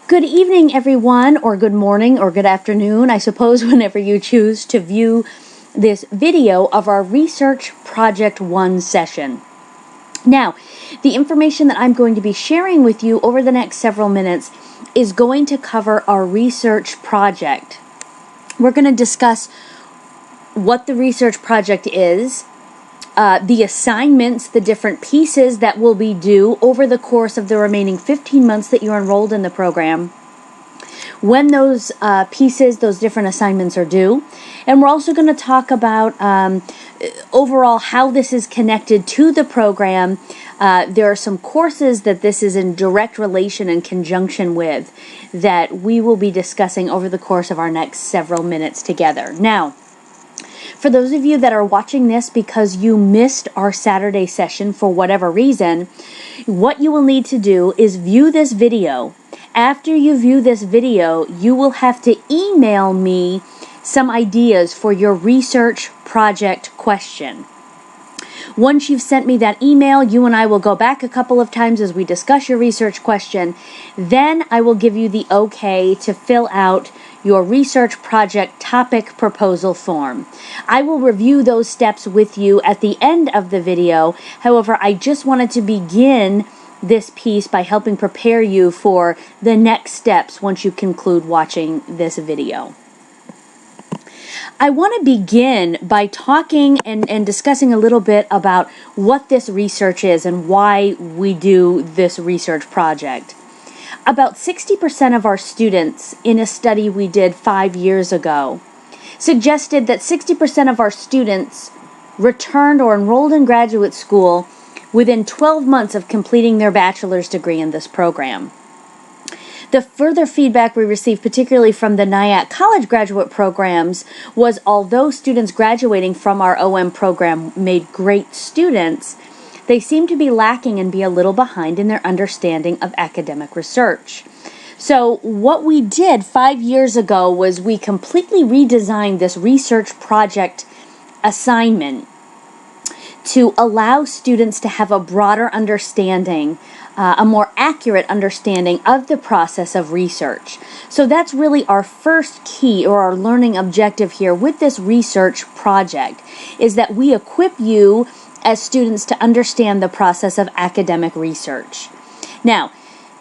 Good evening, everyone, or good morning, or good afternoon, I suppose, whenever you choose to view this video of our Research Project 1 session. Now, the information that I'm going to be sharing with you over the next several minutes is going to cover our research project. We're going to discuss what the research project is, the assignments, the different pieces that will be due over the course of the remaining 15 months that you're enrolled in the program, when those pieces, those different assignments are due. And we're also going to talk about overall how this is connected to the program. There are some courses that this is in direct relation and conjunction with that we will be discussing over the course of our next several minutes together. Now, for those of you that are watching this because you missed our Saturday session for whatever reason, what you will need to do is view this video. After you view this video, you will have to email me some ideas for your research project question. Once you've sent me that email, you and I will go back a couple of times as we discuss your research question. Then I will give you the okay to fill out your research project topic proposal form. I will review those steps with you at the end of the video. However, I just wanted to begin this piece by helping prepare you for the next steps once you conclude watching this video. I want to begin by talking and discussing a little bit about what this research is and why we do this research project. About 60% of our students in a study we did 5 years ago suggested that 60% of our students returned or enrolled in graduate school within 12 months of completing their bachelor's degree in this program. The further feedback we received, particularly from the NIAC college graduate programs, was although students graduating from our OM program made great students, they seem to be lacking and be a little behind in their understanding of academic research. So what we did 5 years ago was we completely redesigned this research project assignment to allow students to have a broader understanding, a more accurate understanding of the process of research. So that's really our first key or our learning objective here with this research project, is that we equip you as students to understand the process of academic research. Now,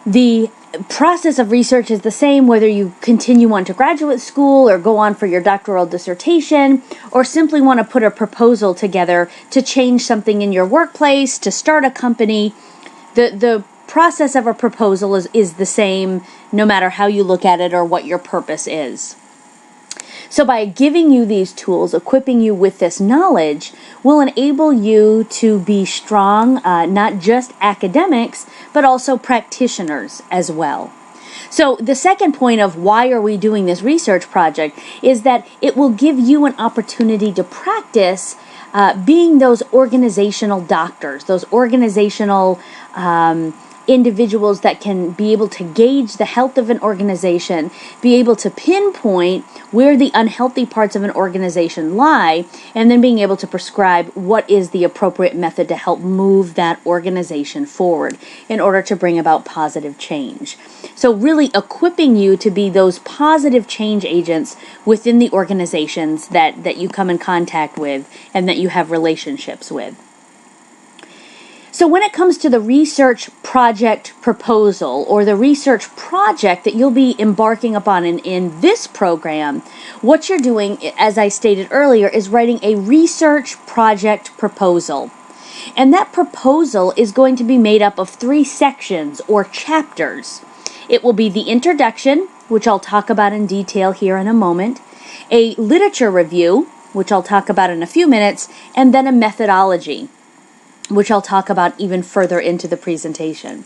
the process of research is the same whether you continue on to graduate school or go on for your doctoral dissertation or simply want to put a proposal together to change something in your workplace, to start a company. The process of a proposal is the same no matter how you look at it or what your purpose is. So by giving you these tools, equipping you with this knowledge, will enable you to be strong, not just academics, but also practitioners as well. So the second point of why are we doing this research project is that it will give you an opportunity to practice being those organizational doctors, those organizational individuals that can be able to gauge the health of an organization, be able to pinpoint where the unhealthy parts of an organization lie, and then being able to prescribe what is the appropriate method to help move that organization forward in order to bring about positive change. So really equipping you to be those positive change agents within the organizations that you come in contact with and that you have relationships with. So when it comes to the research project proposal or the research project that you'll be embarking upon in this program, what you're doing, as I stated earlier, is writing a research project proposal. And that proposal is going to be made up of 3 sections or chapters. It will be the introduction, which I'll talk about in detail here in a moment, a literature review, which I'll talk about in a few minutes, and then a methodology, which I'll talk about even further into the presentation.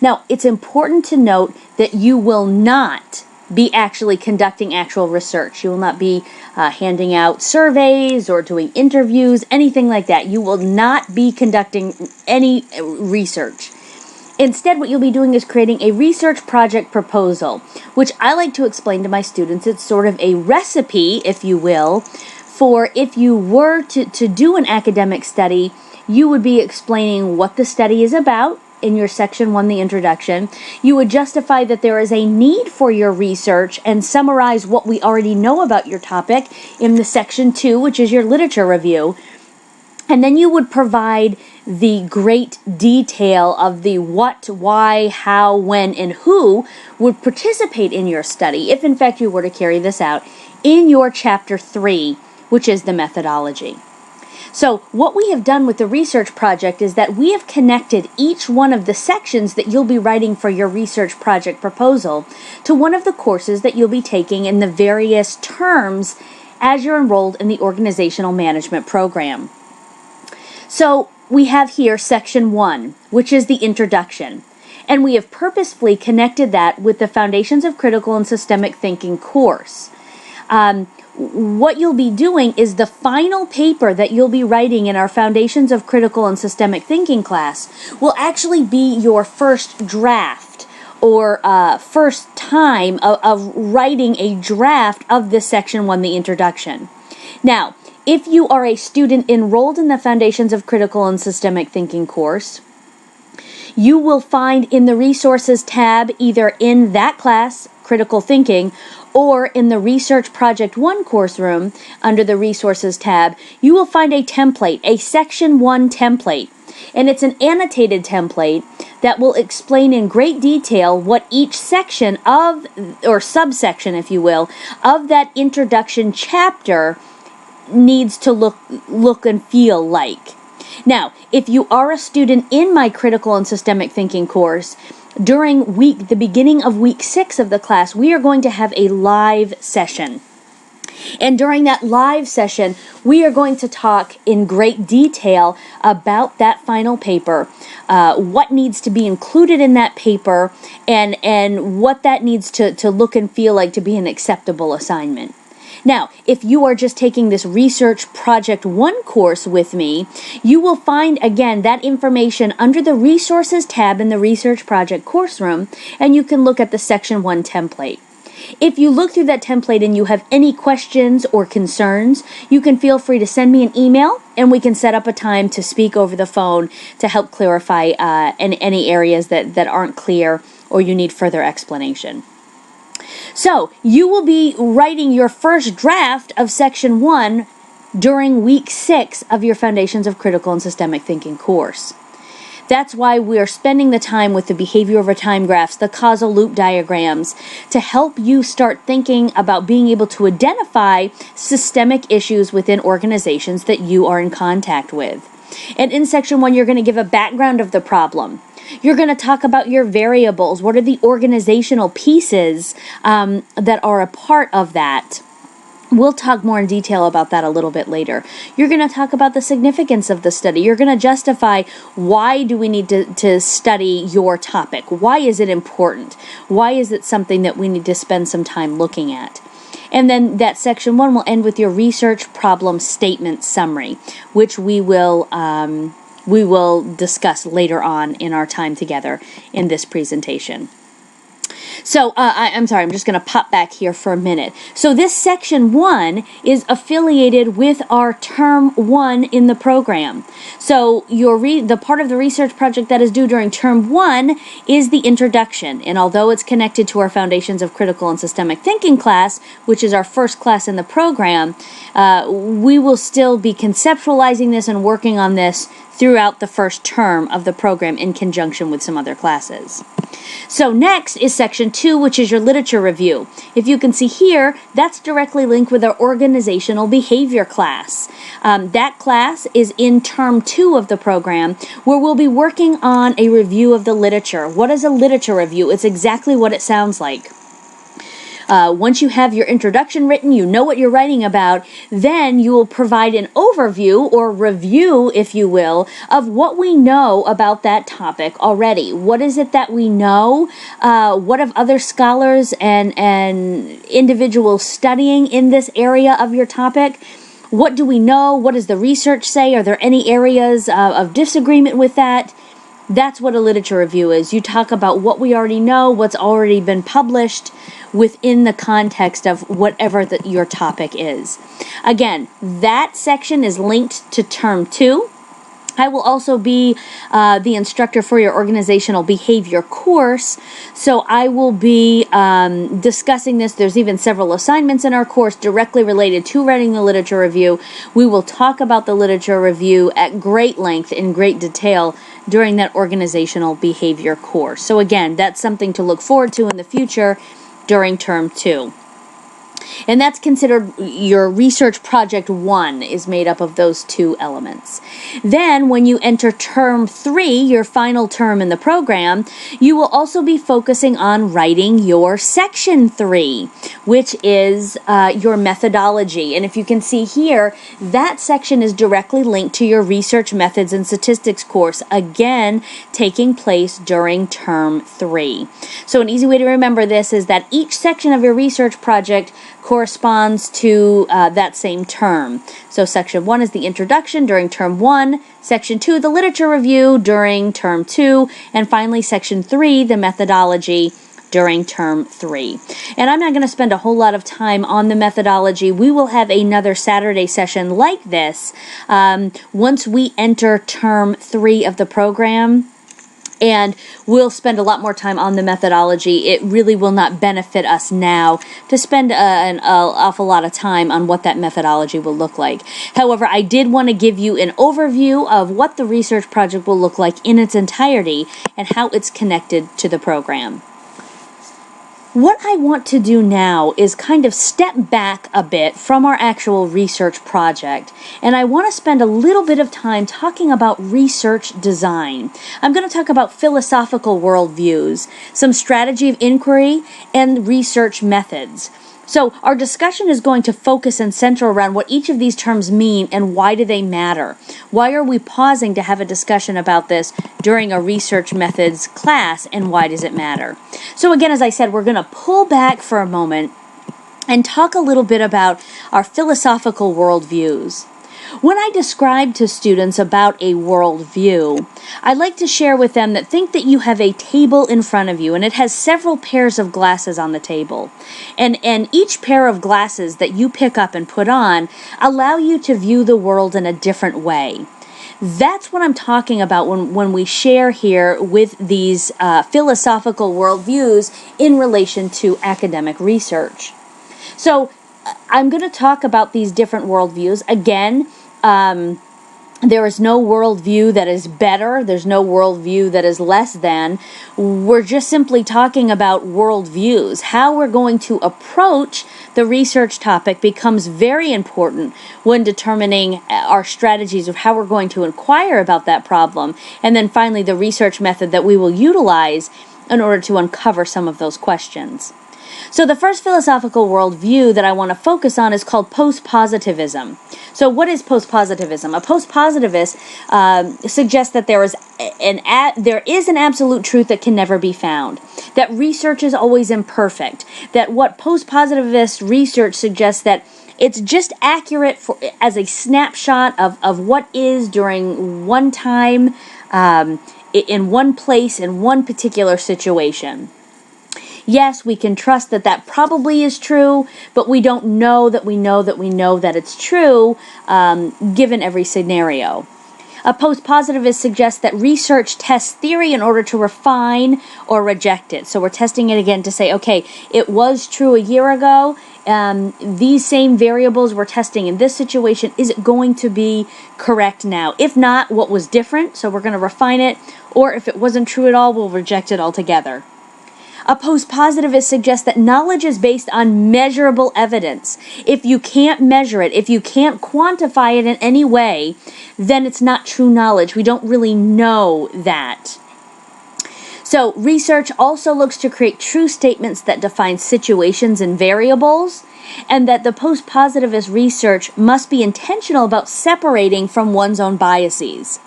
Now, it's important to note that you will not be actually conducting actual research. You will not be handing out surveys or doing interviews, anything like that. You will not be conducting any research. Instead, what you'll be doing is creating a research project proposal, which I like to explain to my students. It's sort of a recipe, if you will, for if you were to do an academic study, you would be explaining what the study is about, in your section 1, the introduction. You would justify that there is a need for your research and summarize what we already know about your topic in the section 2, which is your literature review. And then you would provide the great detail of the what, why, how, when, and who would participate in your study, if in fact you were to carry this out, in your chapter 3, which is the methodology. So what we have done with the research project is that we have connected each one of the sections that you'll be writing for your research project proposal to one of the courses that you'll be taking in the various terms as you're enrolled in the organizational management program. So we have here section 1, which is the introduction, and we have purposefully connected that with the Foundations of Critical and Systemic Thinking course. What you'll be doing is the final paper that you'll be writing in our Foundations of Critical and Systemic Thinking class will actually be your first draft or first time of writing a draft of this section 1, the introduction. Now, if you are a student enrolled in the Foundations of Critical and Systemic Thinking course, you will find in the Resources tab, either in that class, Critical Thinking, or in the Research Project 1 course room, under the Resources tab, you will find a template, a Section 1 template. And it's an annotated template that will explain in great detail what each section of, or subsection, if you will, of that introduction chapter needs to look and feel like. Now, if you are a student in my Critical and Systemic Thinking course, during the beginning of week 6 of the class, we are going to have a live session. And during that live session, we are going to talk in great detail about that final paper, what needs to be included in that paper, and what that needs to look and feel like to be an acceptable assignment. Now, if you are just taking this Research Project 1 course with me, you will find, again, that information under the Resources tab in the Research Project course room, and you can look at the Section 1 template. If you look through that template and you have any questions or concerns, you can feel free to send me an email, and we can set up a time to speak over the phone to help clarify any areas that aren't clear or you need further explanation. So, you will be writing your first draft of Section 1 during week 6 of your Foundations of Critical and Systemic Thinking course. That's why we are spending the time with the behavior over time graphs, the causal loop diagrams, to help you start thinking about being able to identify systemic issues within organizations that you are in contact with. And in Section 1, you're going to give a background of the problem. You're going to talk about your variables. What are the organizational pieces that are a part of that? We'll talk more in detail about that a little bit later. You're going to talk about the significance of the study. You're going to justify why do we need to study your topic? Why is it important? Why is it something that we need to spend some time looking at? And then that Section 1 will end with your research problem statement summary, which we will discuss later on in our time together in this presentation. So, I'm sorry, I'm just going to pop back here for a minute. So this Section 1 is affiliated with our Term 1 in the program. So the part of the research project that is due during Term 1 is the introduction. And although it's connected to our Foundations of Critical and Systemic Thinking class, which is our first class in the program, we will still be conceptualizing this and working on this throughout the first term of the program in conjunction with some other classes. So next is Section 2, which is your literature review. If you can see here, that's directly linked with our organizational behavior class. That class is in Term 2 of the program, where we'll be working on a review of the literature. What is a literature review? It's exactly what it sounds like. Once you have your introduction written, you know what you're writing about, then you will provide an overview or review, if you will, of what we know about that topic already. What is it that we know? What have other scholars and individuals studying in this area of your topic? What do we know? What does the research say? Are there any areas of disagreement with that? That's what a literature review is. You talk about what we already know, what's already been published within the context of whatever your topic is. Again, that section is linked to Term 2. I will also be the instructor for your organizational behavior course, so I will be discussing this. There's even several assignments in our course directly related to writing the literature review. We will talk about the literature review at great length, in great detail, during that organizational behavior course. So again, that's something to look forward to in the future during Term 2. And that's considered your research project 1 is made up of those two elements. Then when you enter Term 3, your final term in the program, you will also be focusing on writing your Section 3, which is your methodology. And if you can see here, that section is directly linked to your research methods and statistics course, again, taking place during Term 3. So an easy way to remember this is that each section of your research project corresponds to that same term. So Section 1 is the introduction during Term 1, Section 2, the literature review during Term 2, and finally Section 3, the methodology during Term 3. And I'm not going to spend a whole lot of time on the methodology. We will have another Saturday session like this once we enter Term 3 of the program. And we'll spend a lot more time on the methodology. It really will not benefit us now to spend an awful lot of time on what that methodology will look like. However, I did want to give you an overview of what the research project will look like in its entirety and how it's connected to the program. What I want to do now is kind of step back a bit from our actual research project, and I want to spend a little bit of time talking about research design. I'm going to talk about philosophical worldviews, some strategy of inquiry, and research methods. So our discussion is going to focus and center around what each of these terms mean and why do they matter. Why are we pausing to have a discussion about this during a research methods class, and why does it matter? So again, as I said, we're going to pull back for a moment and talk a little bit about our philosophical worldviews. When I describe to students about a worldview, I like to share with them that think that you have a table in front of you and it has several pairs of glasses on the table. And each pair of glasses that you pick up and put on allow you to view the world in a different way. That's what I'm talking about when we share here with these philosophical worldviews in relation to academic research. So I'm going to talk about these different worldviews. Again, there is no worldview that is better. There's no worldview that is less than. We're just simply talking about worldviews. How we're going to approach the research topic becomes very important when determining our strategies of how we're going to inquire about that problem. And then finally, the research method that we will utilize in order to uncover some of those questions. So the first philosophical worldview that I want to focus on is called post-positivism. So what is post-positivism? A post-positivist suggests that there is an absolute truth that can never be found, that research is always imperfect, that what post-positivist research suggests that it's just accurate as a snapshot of what is during one time, in one place, in one particular situation. Yes, we can trust that probably is true, but we don't know that we know that it's true, given every scenario. A post-positivist suggests that research tests theory in order to refine or reject it. So we're testing it again to say, okay, it was true a year ago. These same variables we're testing in this situation, is it going to be correct now? If not, what was different? So we're going to refine it. Or if it wasn't true at all, we'll reject it altogether. A post-positivist suggests that knowledge is based on measurable evidence. If you can't measure it, if you can't quantify it in any way, then it's not true knowledge. We don't really know that. So research also looks to create true statements that define situations and variables, and that the post-positivist research must be intentional about separating from one's own biases.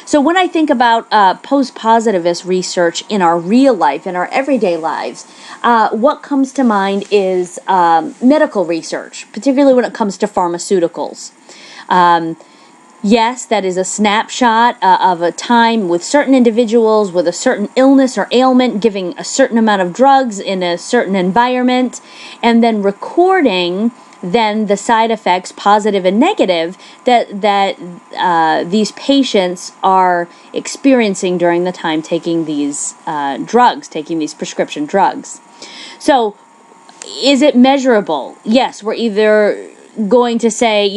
So when I think about post-positivist research in our real life, in our everyday lives, what comes to mind is medical research, particularly when it comes to pharmaceuticals. Yes, that is a snapshot of a time with certain individuals with a certain illness or ailment, giving a certain amount of drugs in a certain environment, and then recording than the side effects, positive and negative, that these patients are experiencing during the time taking these drugs, taking these prescription drugs. So, is it measurable? Yes, we're either going to say,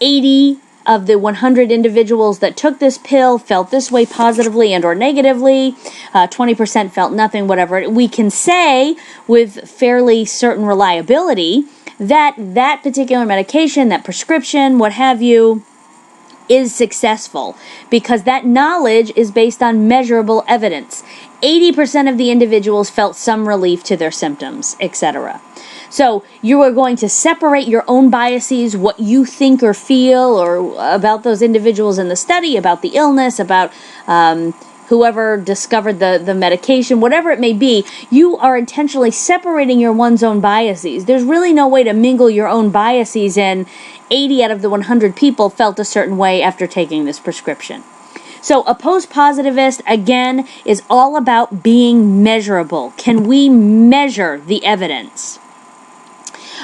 80 of the 100 individuals that took this pill felt this way positively and or negatively, 20% felt nothing, whatever. We can say with fairly certain reliability that that particular medication, that prescription, what have you, is successful because that knowledge is based on measurable evidence. 80% of the individuals felt some relief to their symptoms, etc. So you are going to separate your own biases, what you think or feel or about those individuals in the study, about the illness, about whoever discovered the medication, whatever it may be. You are intentionally separating your one's own biases. There's really no way to mingle your own biases in. 80 out of the 100 people felt a certain way after taking this prescription. So a post-positivist, again, is all about being measurable. Can we measure the evidence?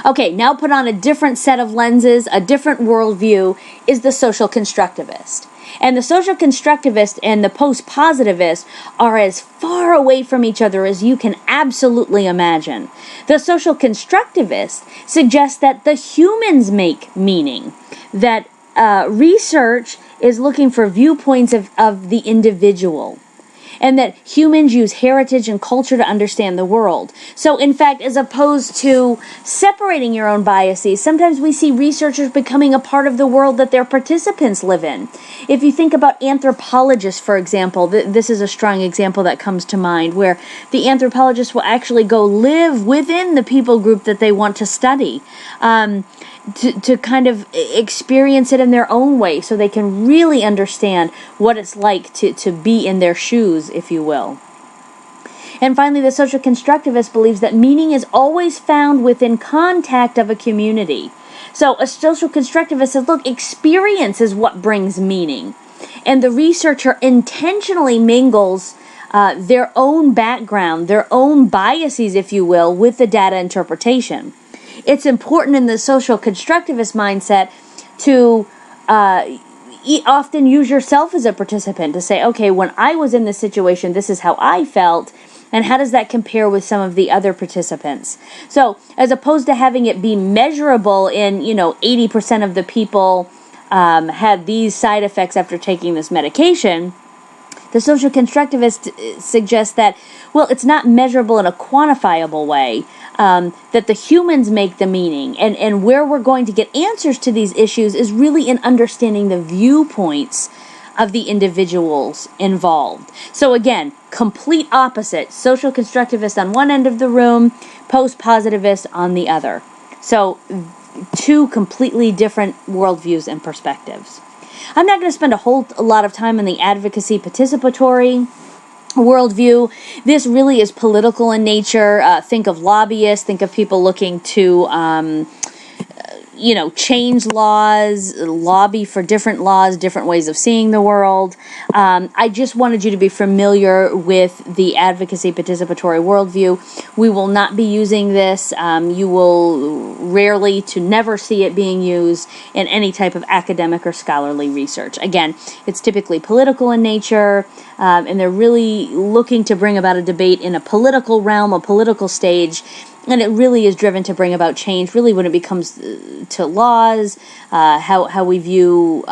Okay, now put on a different set of lenses, a different worldview, is the social constructivist. And the social constructivist and the post-positivist are as far away from each other as you can absolutely imagine. The social constructivist suggests that the humans make meaning, that research is looking for viewpoints of the individual, and that humans use heritage and culture to understand the world. So, in fact, as opposed to separating your own biases, sometimes we see researchers becoming a part of the world that their participants live in. If you think about anthropologists, for example, this is a strong example that comes to mind, where the anthropologist will actually go live within the people group that they want to study. To kind of experience it in their own way so they can really understand what it's like to be in their shoes, if you will. And finally, the social constructivist believes that meaning is always found within contact of a community. So a social constructivist says, look, experience is what brings meaning. And the researcher intentionally mingles their own background, their own biases, if you will, with the data interpretation. It's important in the social constructivist mindset to often use yourself as a participant to say, okay, when I was in this situation, this is how I felt, and how does that compare with some of the other participants? So, as opposed to having it be measurable in, 80% of the people had these side effects after taking this medication, the social constructivist suggests that, well, it's not measurable in a quantifiable way, that the humans make the meaning. And where we're going to get answers to these issues is really in understanding the viewpoints of the individuals involved. So again, complete opposite. Social constructivist on one end of the room, post-positivist on the other. So two completely different worldviews and perspectives. I'm not going to spend a lot of time on the advocacy participatory worldview. This really is political in nature. Think of lobbyists, think of people looking to change laws, lobby for different laws, different ways of seeing the world. I just wanted you to be familiar with the advocacy participatory worldview. We will not be using this. You will rarely to never see it being used in any type of academic or scholarly research. Again, it's typically political in nature, and they're really looking to bring about a debate in a political realm, a political stage. And it really is driven to bring about change, really when it becomes to laws, how we view,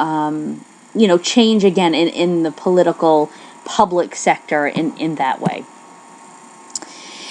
change again in the political public sector in that way.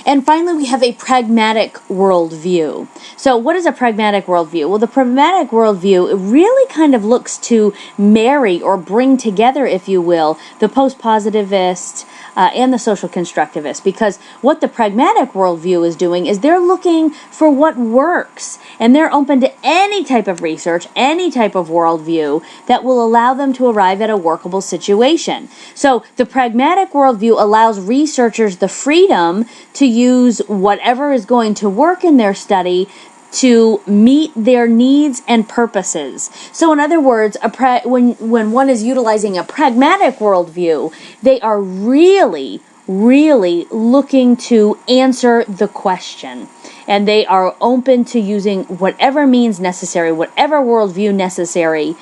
And finally, we have a pragmatic worldview. So what is a pragmatic worldview? Well, the pragmatic worldview really kind of looks to marry or bring together, if you will, the post-positivist and the social constructivist, because what the pragmatic worldview is doing is they're looking for what works, and they're open to any type of research, any type of worldview that will allow them to arrive at a workable situation. So the pragmatic worldview allows researchers the freedom to use whatever is going to work in their study to meet their needs and purposes. So in other words, when one is utilizing a pragmatic worldview, they are really looking to answer the question. and they are open to using whatever means necessary, whatever worldview necessary,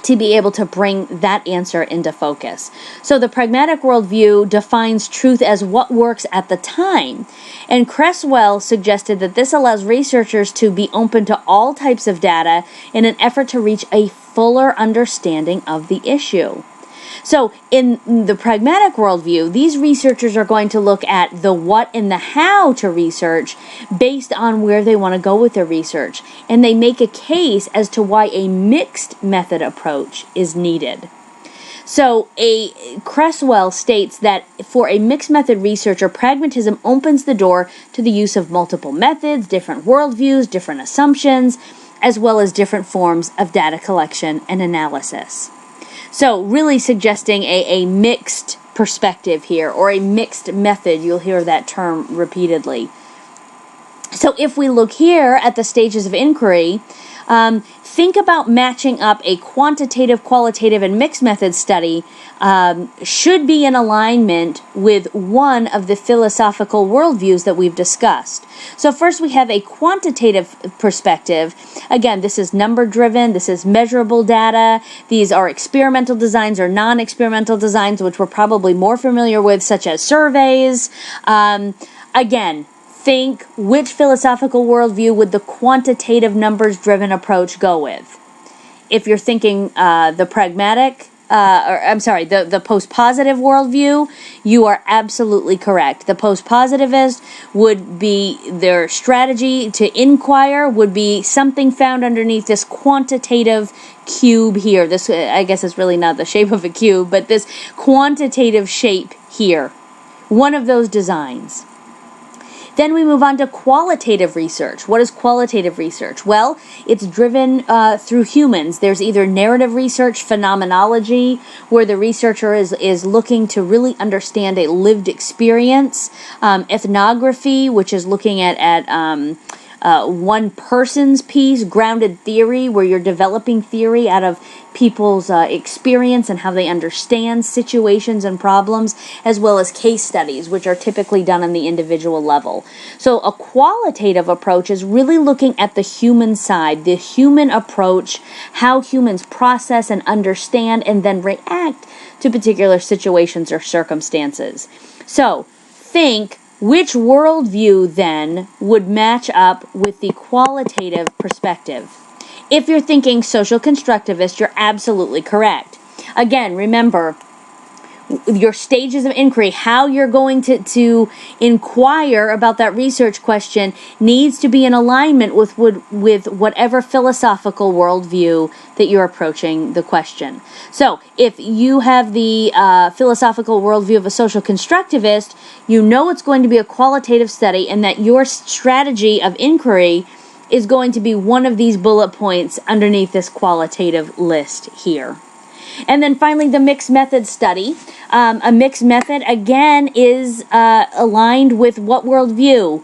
to be able to bring that answer into focus. So the pragmatic worldview defines truth as what works at the time. And Creswell suggested that this allows researchers to be open to all types of data in an effort to reach a fuller understanding of the issue. So in the pragmatic worldview, these researchers are going to look at the what and the how to research based on where they want to go with their research. And they make a case as to why a mixed method approach is needed. So Creswell states that for a mixed method researcher, pragmatism opens the door to the use of multiple methods, different worldviews, different assumptions, as well as different forms of data collection and analysis. So really suggesting a mixed perspective here, or a mixed method. You'll hear that term repeatedly. So if we look here at the stages of inquiry, think about matching up a quantitative, qualitative, and mixed method study should be in alignment with one of the philosophical worldviews that we've discussed. So first we have a quantitative perspective. Again, this is number-driven, this is measurable data. These are experimental designs or non-experimental designs, which we're probably more familiar with, such as surveys. Again, think which philosophical worldview would the quantitative numbers-driven approach go with. If you're thinking the post-positive worldview, you are absolutely correct. The post-positivist would be their strategy to inquire would be something found underneath this quantitative cube here. This, I guess, is really not the shape of a cube, but this quantitative shape here. One of those designs. Then we move on to qualitative research. What is qualitative research? Well, it's driven through humans. There's either narrative research, phenomenology, where the researcher is looking to really understand a lived experience, ethnography, which is looking at one person's piece, grounded theory, where you're developing theory out of people's experience and how they understand situations and problems, as well as case studies, which are typically done on the individual level. So a qualitative approach is really looking at the human side, the human approach, how humans process and understand and then react to particular situations or circumstances. So think which worldview then would match up with the qualitative perspective. If you're thinking social constructivist, you're absolutely correct. Again, remember, your stages of inquiry, how you're going to inquire about that research question needs to be in alignment with whatever philosophical worldview that you're approaching the question. So if you have the philosophical worldview of a social constructivist, you know it's going to be a qualitative study and that your strategy of inquiry is going to be one of these bullet points underneath this qualitative list here. And then finally, the mixed method study. A mixed method, again, is aligned with what worldview?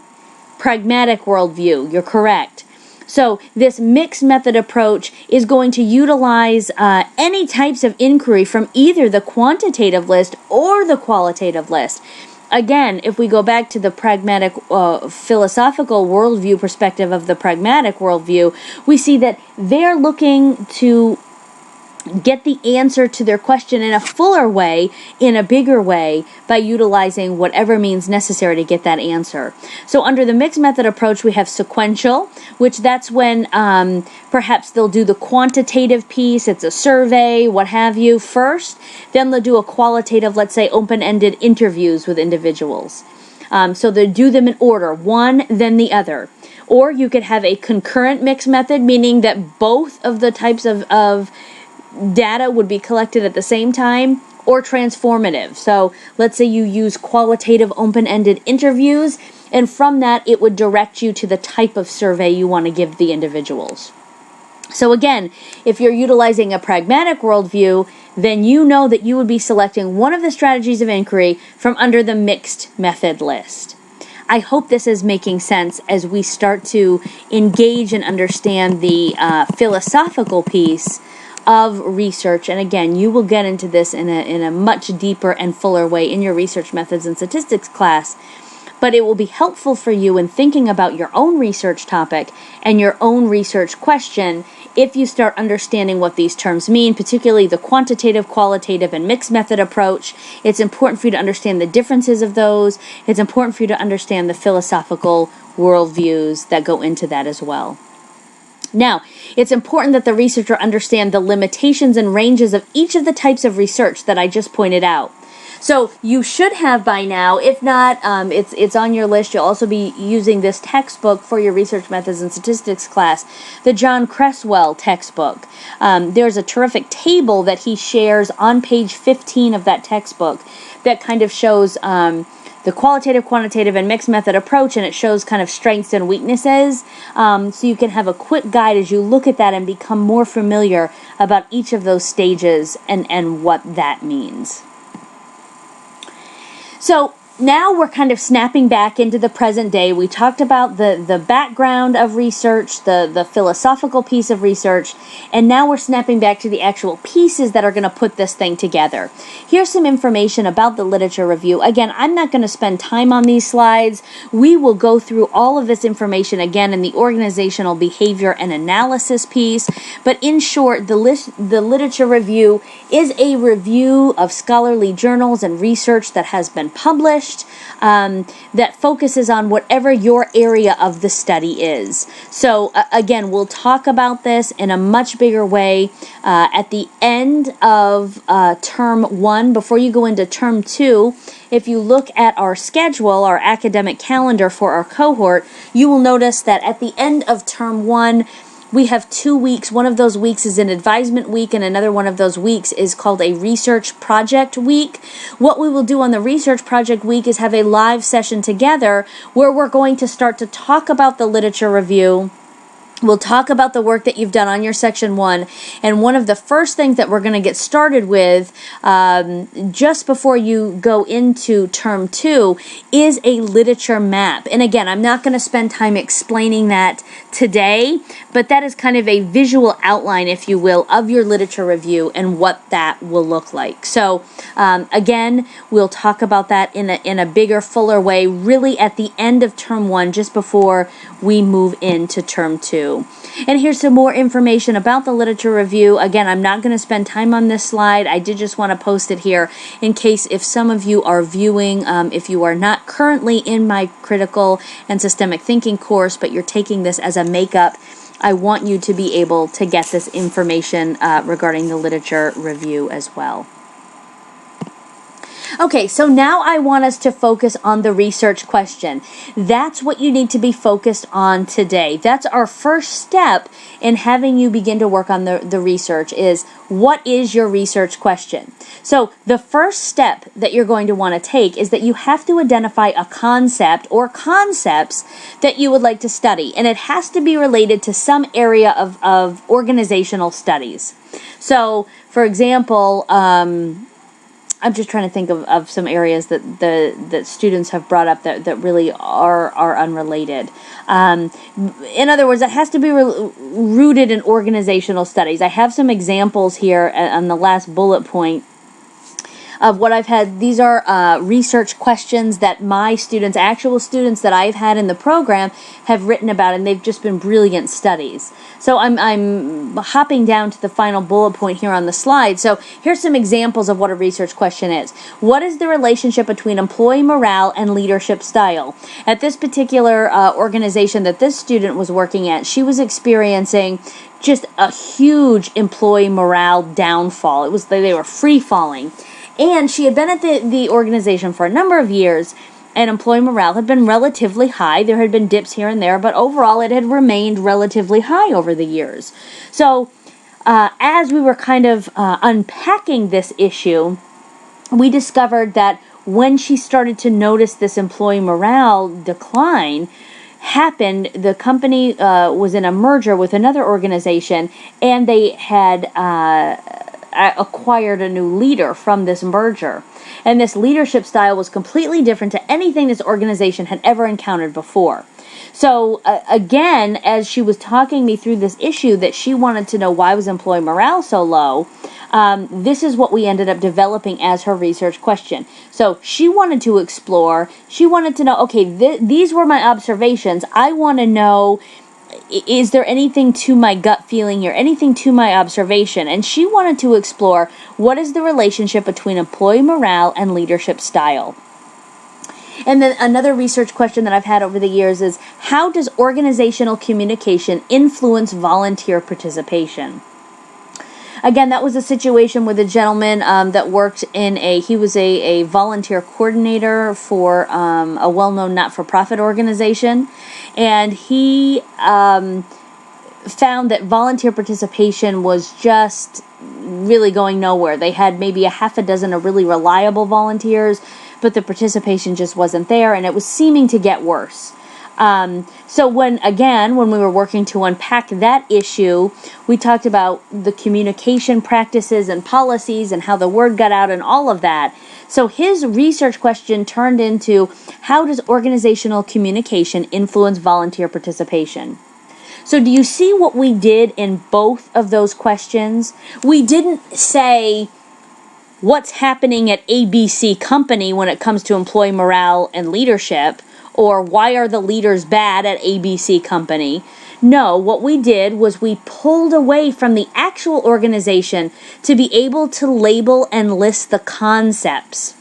Pragmatic worldview. You're correct. So this mixed method approach is going to utilize any types of inquiry from either the quantitative list or the qualitative list. Again, if we go back to the pragmatic philosophical worldview perspective of the pragmatic worldview, we see that they're looking to get the answer to their question in a fuller way, in a bigger way, by utilizing whatever means necessary to get that answer. So under the mixed method approach, we have sequential, which that's when perhaps they'll do the quantitative piece, it's a survey, what have you, first. Then they'll do a qualitative, let's say, open-ended interviews with individuals. So they do them in order, one, then the other. Or you could have a concurrent mixed method, meaning that both of the types of data would be collected at the same time, or transformative. So let's say you use qualitative open-ended interviews, and from that it would direct you to the type of survey you want to give the individuals. So again, if you're utilizing a pragmatic worldview, then you know that you would be selecting one of the strategies of inquiry from under the mixed method list. I hope this is making sense as we start to engage and understand the philosophical piece of research. And again, you will get into this in a much deeper and fuller way in your research methods and statistics class. but it will be helpful for you in thinking about your own research topic and your own research question if you start understanding what these terms mean, particularly the quantitative, qualitative, and mixed method approach. It's important for you to understand the differences of those. It's important for you to understand the philosophical worldviews that go into that as well. Now, it's important that the researcher understand the limitations and ranges of each of the types of research that I just pointed out. So you should have by now. If not, it's on your list. You'll also be using this textbook for your research methods and statistics class, the John Cresswell textbook. There's a terrific table that he shares on page 15 of that textbook that kind of shows the qualitative, quantitative, and mixed method approach, and it shows kind of strengths and weaknesses. So you can have a quick guide as you look at that and become more familiar about each of those stages and what that means. So now we're kind of snapping back into the present day. We talked about the background of research, the philosophical piece of research, and now we're snapping back to the actual pieces that are going to put this thing together. Here's some information about the literature review. Again, I'm not going to spend time on these slides. We will go through all of this information again in the organizational behavior and analysis piece. But in short, the literature review is a review of scholarly journals and research that has been published, that focuses on whatever your area of the study is. So again, we'll talk about this in a much bigger way at the end of term 1. Before you go into term 2, if you look at our schedule, our academic calendar for our cohort, you will notice that at the end of term 1, we have 2 weeks. One of those weeks is an advisement week, and another one of those weeks is called a research project week. What we will do on the research project week is have a live session together where we're going to start to talk about the literature review. We'll talk about the work that you've done on your section 1, and one of the first things that we're going to get started with just before you go into term 2 is a literature map. And again, I'm not going to spend time explaining that today, but that is kind of a visual outline, if you will, of your literature review and what that will look like. So again, we'll talk about that in a bigger, fuller way, really at the end of term 1, just before we move into term 2. And here's some more information about the literature review. Again, I'm not going to spend time on this slide. I did just want to post it here in case if some of you are viewing, if you are not currently in my critical and systemic thinking course, but you're taking this as a makeup, I want you to be able to get this information regarding the literature review as well. Okay, so now I want us to focus on the research question. That's what you need to be focused on today. That's our first step in having you begin to work on the research is, what is your research question? So the first step that you're going to want to take is that you have to identify a concept or concepts that you would like to study. And it has to be related to some area of organizational studies. So, for example, I'm just trying to think of some areas that students have brought up that really are unrelated. In other words, it has to be rooted in organizational studies. I have some examples here on the last bullet point of what I've had. These are research questions that my students, actual students that I've had in the program, have written about, and they've just been brilliant studies. So I'm hopping down to the final bullet point here on the slide. So here's some examples of what a research question is. What is the relationship between employee morale and leadership style? At this particular organization that this student was working at, she was experiencing just a huge employee morale downfall. It was they were free falling. And she had been at the organization for a number of years, and employee morale had been relatively high. There had been dips here and there, but overall it had remained relatively high over the years. So as we were kind of unpacking this issue, we discovered that when she started to notice this employee morale decline happened, the company was in a merger with another organization, and they had acquired a new leader from this merger. And this leadership style was completely different to anything this organization had ever encountered before. So again, as she was talking me through this issue that she wanted to know why was employee morale so low, this is what we ended up developing as her research question. So she wanted to explore, she wanted to know, okay, these were my observations. I want to know, is there anything to my gut feeling here, anything to my observation? And she wanted to explore, what is the relationship between employee morale and leadership style? And then another research question that I've had over the years is, how does organizational communication influence volunteer participation? Again, that was a situation with a gentleman that worked he was a volunteer coordinator for a well-known not-for-profit organization. And he found that volunteer participation was just really going nowhere. They had maybe a half a dozen of really reliable volunteers, but the participation just wasn't there, and it was seeming to get worse. So when we were working to unpack that issue, we talked about the communication practices and policies and how the word got out and all of that. So his research question turned into, how does organizational communication influence volunteer participation? So do you see what we did in both of those questions? We didn't say, what's happening at ABC company when it comes to employee morale and leadership, or why are the leaders bad at ABC company? No, what we did was we pulled away from the actual organization to be able to label and list the concepts.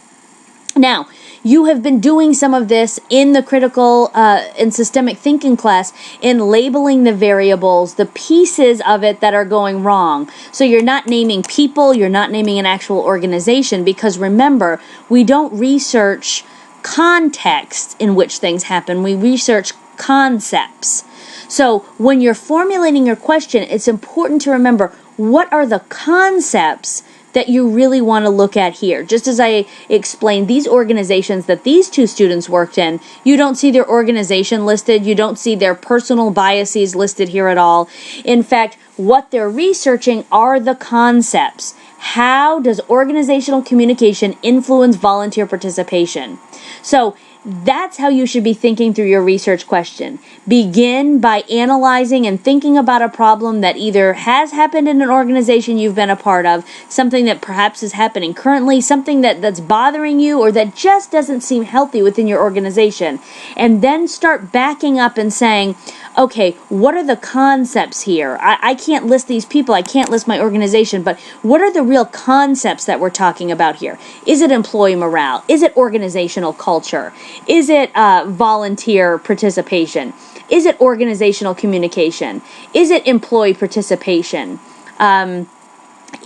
Now, you have been doing some of this in the critical and systemic thinking class in labeling the variables, the pieces of it that are going wrong. So you're not naming people, you're not naming an actual organization, because remember, we don't research context in which things happen. We research concepts. So when you're formulating your question, it's important to remember, what are the concepts that you really want to look at here? Just as I explained, these organizations that these two students worked in, you don't see their organization listed, you don't see their personal biases listed here at all. In fact, what they're researching are the concepts. How does organizational communication influence volunteer participation? So that's how you should be thinking through your research question. Begin by analyzing and thinking about a problem that either has happened in an organization you've been a part of, something that perhaps is happening currently, something that's bothering you, or that just doesn't seem healthy within your organization. And then start backing up and saying, okay, what are the concepts here? I can't list these people, I can't list my organization, but what are the real concepts that we're talking about here? Is it employee morale? Is it organizational culture? Is it volunteer participation? Is it organizational communication? Is it employee participation?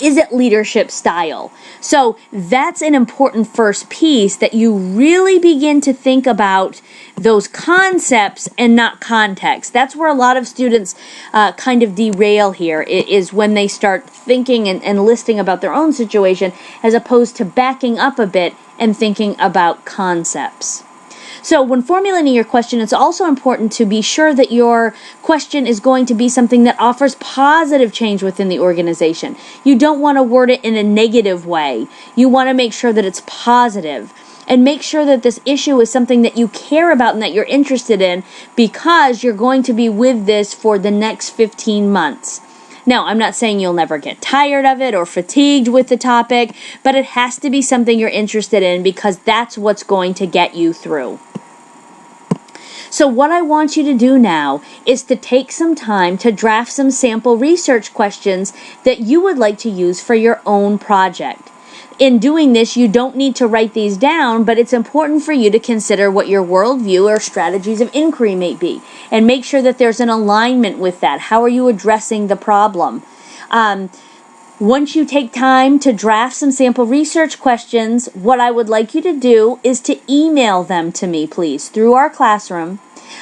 Is it leadership style? So that's an important first piece, that you really begin to think about those concepts and not context. That's where a lot of students kind of derail here, is when they start thinking and listing about their own situation, as opposed to backing up a bit and thinking about concepts. So when formulating your question, it's also important to be sure that your question is going to be something that offers positive change within the organization. You don't want to word it in a negative way. You want to make sure that it's positive. And make sure that this issue is something that you care about and that you're interested in, because you're going to be with this for the next 15 months. Now, I'm not saying you'll never get tired of it or fatigued with the topic, but it has to be something you're interested in, because that's what's going to get you through. So what I want you to do now is to take some time to draft some sample research questions that you would like to use for your own project. In doing this, you don't need to write these down, but it's important for you to consider what your worldview or strategies of inquiry may be, and make sure that there's an alignment with that. How are you addressing the problem? Once you take time to draft some sample research questions, what I would like you to do is to email them to me, please, through our classroom.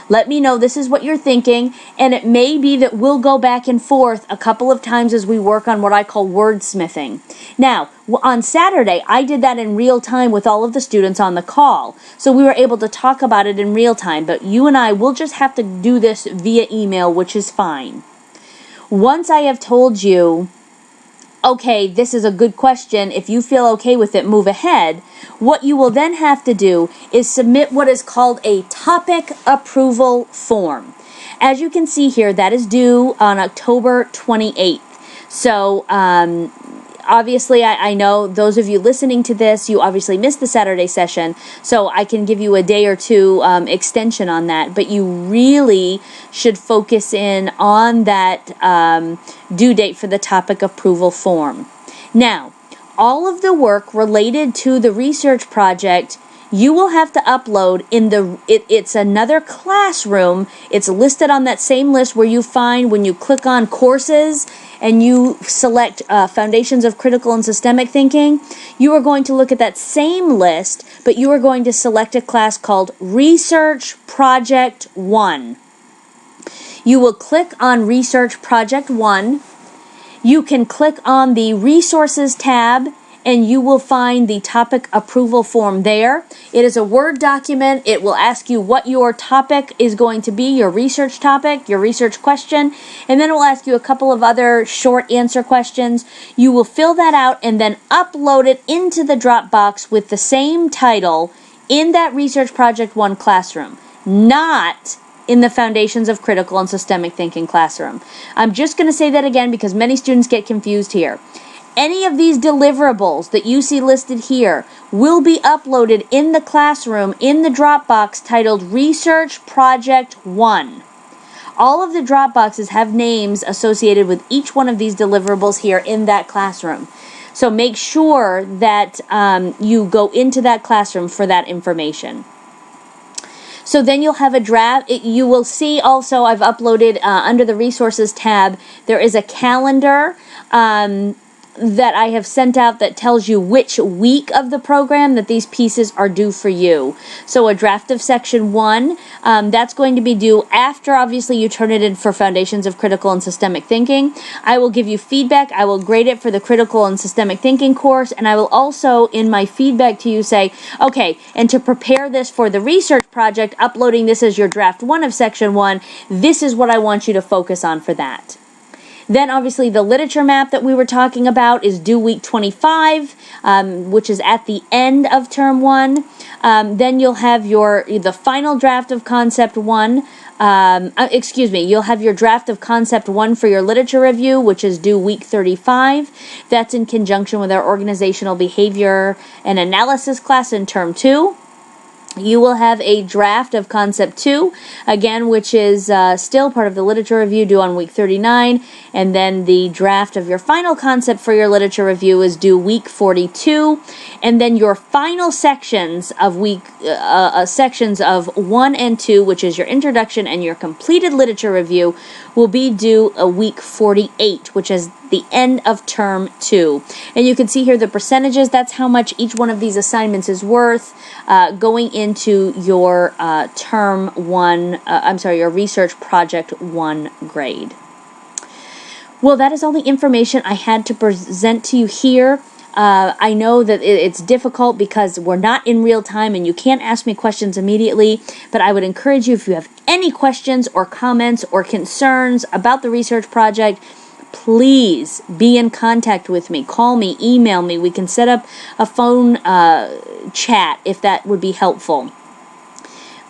Let me know this is what you're thinking, and it may be that we'll go back and forth a couple of times as we work on what I call wordsmithing. Now, on Saturday, I did that in real time with all of the students on the call, so we were able to talk about it in real time, but you and I will just have to do this via email, which is fine. Once I have told you okay, this is a good question, if you feel okay with it, move ahead. What you will then have to do is submit what is called a topic approval form. As you can see here, that is due on October 28th. So, obviously, I know those of you listening to this, you obviously missed the Saturday session, so I can give you a day or two extension on that, but you really should focus in on that due date for the topic approval form. Now, all of the work related to the research project you will have to upload in it's another classroom. It's listed on that same list where you find when you click on courses and you select Foundations of Critical and Systemic Thinking. You are going to look at that same list, but you are going to select a class called Research Project 1. You will click on Research Project 1. You can click on the Resources tab, and you will find the topic approval form there. It is a Word document. It will ask you what your topic is going to be, your research topic, your research question, and then it will ask you a couple of other short answer questions. You will fill that out and then upload it into the Dropbox with the same title in that Research Project 1 classroom, not in the Foundations of Critical and Systemic Thinking classroom. I'm just going to say that again because many students get confused here. Any of these deliverables that you see listed here will be uploaded in the classroom in the Dropbox titled Research Project 1. All of the Dropboxes have names associated with each one of these deliverables here in that classroom. So make sure that you go into that classroom for that information. So then you'll have a draft. You will see also I've uploaded under the Resources tab, there is a calendar that I have sent out that tells you which week of the program that these pieces are due for you. So a draft of Section 1, that's going to be due after, obviously, you turn it in for Foundations of Critical and Systemic Thinking. I will give you feedback. I will grade it for the Critical and Systemic Thinking course, and I will also, in my feedback to you, say, okay, and to prepare this for the research project, uploading this as your draft 1 of Section 1, this is what I want you to focus on for that. Then obviously the literature map that we were talking about is due week 25, which is at the end of term 1. Then you'll have the final draft of concept 1. You'll have your draft of concept 1 for your literature review, which is due week 35. That's in conjunction with our organizational behavior and analysis class in term 2. You will have a draft of Concept 2, again, which is still part of the literature review due on week 39, and then the draft of your final concept for your literature review is due week 42, and then your final sections of sections of 1 and 2, which is your introduction and your completed literature review, will be due a week 48, which is the end of term 2. And you can see here the percentages. That's how much each one of these assignments is worth going into your your research project 1 grade. Well, that is all the information I had to present to you here. I know that it's difficult because we're not in real time and you can't ask me questions immediately, but I would encourage you, if you have any questions or comments or concerns about the research project, please be in contact with me. Call me, email me. We can set up a phone chat if that would be helpful.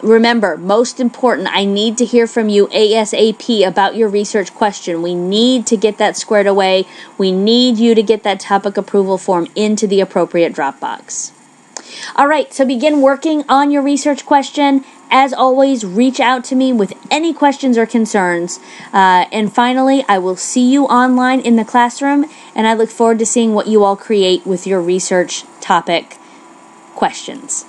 Remember, most important, I need to hear from you ASAP about your research question. We need to get that squared away. We need you to get that topic approval form into the appropriate Dropbox. All right, so begin working on your research question. As always, reach out to me with any questions or concerns. And finally, I will see you online in the classroom, and I look forward to seeing what you all create with your research topic questions.